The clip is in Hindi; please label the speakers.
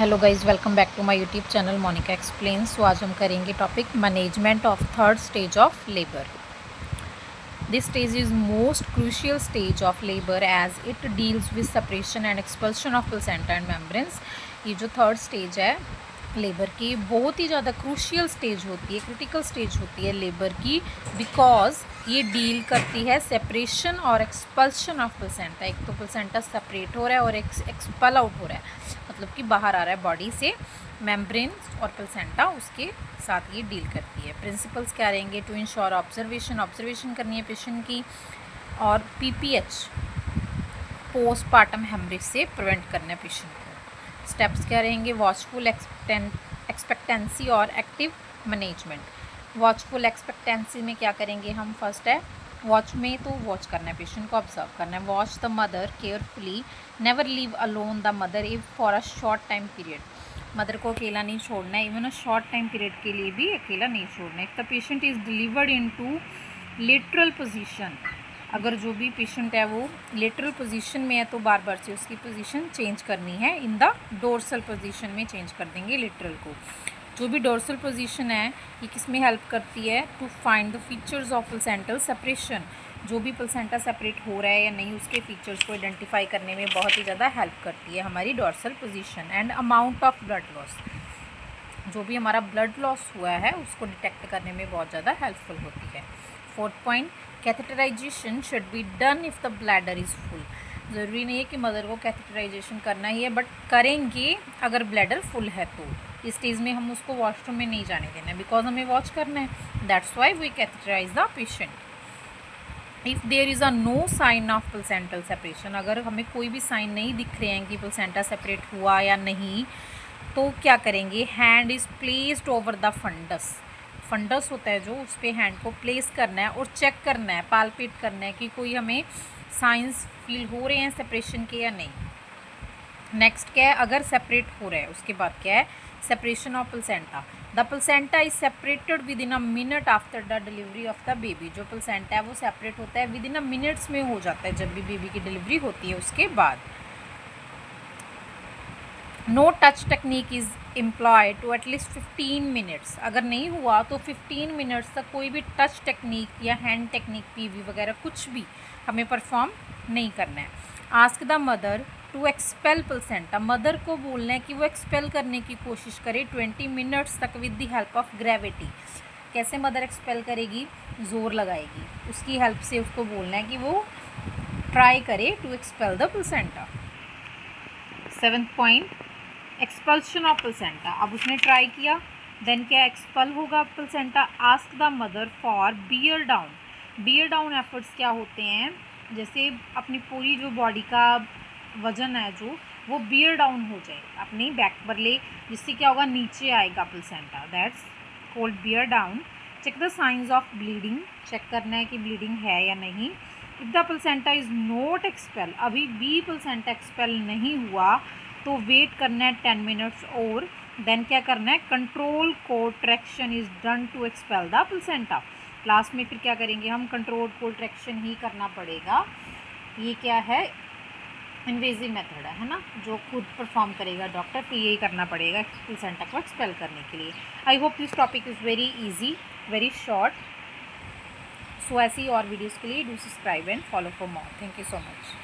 Speaker 1: Hello guys, welcome back to my YouTube channel Monika explains. तो आज हम करेंगे topic management of third stage of labour. This stage is most crucial stage of labour as it deals with separation and expulsion of placenta and membranes. ये जो थर्ड स्टेज है लेबर की, बहुत ही ज़्यादा क्रूशियल स्टेज होती है, क्रिटिकल स्टेज होती है लेबर की, बिकॉज ये डील करती है सेपरेशन और एक्सपल्शन ऑफ प्लेसेंटा। एक तो प्लेसेंटा सेपरेट हो रहा है और एक्सपल आउट हो रहा है, मतलब कि बाहर आ रहा है बॉडी से। मेम्ब्रेन और प्लेसेंटा उसके साथ ये डील करती है। प्रिंसिपल्स क्या रहेंगे? टू इंश्योर ऑब्जर्वेशन करनी है पेशेंट की, और पीपीएच पोस्टपार्टम हेमरेज से प्रिवेंट करना है पेशेंट को। स्टेप्स क्या रहेंगे? वॉचफुल एक्सपेक्टेंसी और एक्टिव मैनेजमेंट। वॉचफुल एक्सपेक्टेंसी में क्या करेंगे हम? फर्स्ट है वॉच में, तो वॉच करना है, पेशेंट को ऑब्जर्व करना है। Watch the mother carefully, never leave alone the mother if for a short time period. Mother को अकेला नहीं छोड़ना है, even a short time period के लिए भी अकेला नहीं छोड़ना है। If the patient is delivered into lateral position, अगर जो भी पेशेंट है वो लेटरल पोजीशन में है तो बार बार से उसकी पोजीशन चेंज करनी है। इन द डोर्सल पोजीशन में चेंज कर देंगे लेटरल को। जो भी डोर्सल पोजीशन है ये किस में हेल्प करती है? To find the features of placental separation. जो भी प्लेसेंटा सेपरेट हो रहा है या नहीं, उसके फीचर्स को आइडेंटिफाई करने में बहुत ही ज़्यादा हेल्प करती है हमारी dorsal position. And amount of blood loss, जो भी हमारा ब्लड लॉस हुआ है उसको डिटेक्ट करने में बहुत ज़्यादा हेल्पफुल होती है। Fourth point, catheterization should be done if the bladder is full. ज़रूरी नहीं है कि मदर को कैथेटराइजेशन करना ही है, बट करेंगे अगर ब्लैडर फुल है तो। इस स्टेज में हम उसको वॉशरूम में नहीं जाने देना है, बिकॉज हमें वॉच करना है। That's why we catheterize the patient. If there is a no sign of placental separation, अगर हमें कोई भी साइन नहीं दिख रहे हैं कि प्लेसेंटा सेपरेट हुआ या नहीं, तो क्या करेंगे? Hand is placed over the fundus. Fundus होता है जो, उस पर हैंड को प्लेस करना है और चेक करना है, पालपेट करना है कि कोई हमें साइंस फील हो रहे हैं सेपरेशन के या नहीं। नेक्स्ट क्या है? अगर सेपरेट हो रहा है उसके बाद क्या है? Separation of placenta. The placenta is separated with in a minute after the delivery of the baby. जो प्लेसेंटा है वो सेपरेट होता है विद इन अ मिनट्स में हो जाता है जब भी बेबी की डिलीवरी होती है उसके बाद। No touch technique is employed to at least 15 minutes. अगर नहीं हुआ तो 15 मिनट्स तक कोई भी टच टेक्निक या हैंड टेक्निक, पीवी वगैरह कुछ भी हमें परफॉर्म नहीं करना है। Ask the mother to expel placenta. Mother को बोलना है कि वो एक्सपेल करने की कोशिश करे 20 मिनट्स तक with the help of gravity. कैसे मदर एक्सपेल करेगी? जोर लगाएगी, उसकी हेल्प से उसको बोलना है कि वो ट्राई करे to expel the placenta. Seventh point, expulsion of placenta. अब उसने ट्राई किया, देन क्या एक्सपल होगा placenta? Ask the mother for bear down. Bear down efforts क्या होते हैं? जैसे अपनी पूरी जो बॉडी का वजन है जो, वो बियर डाउन हो जाए अपनी बैक पर ले, जिससे क्या होगा? नीचे आएगा placenta. That's called bear down. Check the signs of bleeding. Check करना है कि ब्लीडिंग है या नहीं। If the placenta is not expel, अभी भी प्लेसेंटा एक्सपेल नहीं हुआ, तो वेट करना है 10 मिनट्स और देन क्या करना है? Control contraction is done to expel the placenta. Last में फिर क्या करेंगे हम? कंट्रोल कोट्रैक्शन ही करना पड़ेगा। ये क्या है? इन्वेजिव मेथड है ना, जो खुद परफॉर्म करेगा डॉक्टर, तो यही करना पड़ेगा प्लेसेंटा को एक्सपेल करने के लिए। I hope this topic is very easy, very short. So ऐसी और वीडियोज़ के लिए do subscribe and follow for more. Thank you so much.